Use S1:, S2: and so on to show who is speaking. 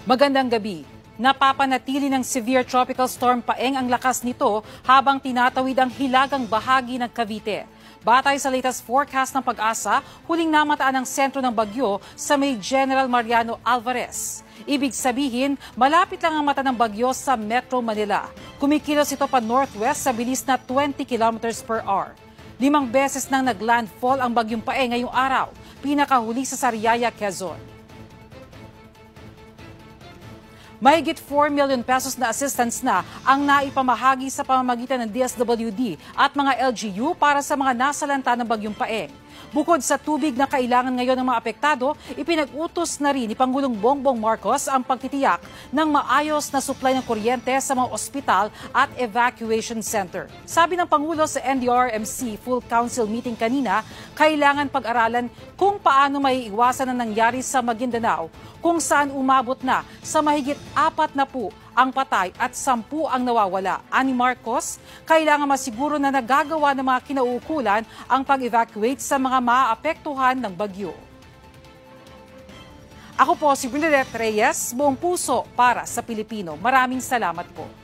S1: Magandang gabi. Napapanatili ng severe tropical storm Paeng ang lakas nito habang tinatawid ang hilagang bahagi ng Cavite. Batay sa latest forecast ng Pag-asa, huling namataan ang sentro ng bagyo sa may General Mariano Alvarez. Ibig sabihin, malapit lang ang mata ng bagyo sa Metro Manila. Kumikilos ito pa northwest sa bilis na 20 kilometers per hour. 5 beses nang naglandfall ang bagyong Paeng ngayong araw, pinakahuli sa Sariaya, Quezon. Mahigit 4 million pesos na assistance na ang naipamahagi sa pamamagitan ng DSWD at mga LGU para sa mga nasalanta ng bagyong Paeng. Bukod sa tubig na kailangan ngayon ng mga apektado, ipinag-utos na rin ni Pangulong Bongbong Marcos ang pagtitiyak ng maayos na supply ng kuryente sa mga ospital at evacuation center. Sabi ng Pangulo sa NDRMC Full Council meeting kanina, kailangan pag-aralan kung paano maiiwasan ang nangyari sa Maguindanao, kung saan umabot na sa mahigit 40 ang patay at 10 ang nawawala. Ani Marcos, kailangan masiguro na nagagawa ng mga kinauukulan ang pag-evacuate sa mga maaapektuhan ng bagyo. Ako po si Bernadette Reyes, buong puso para sa Pilipino. Maraming salamat po.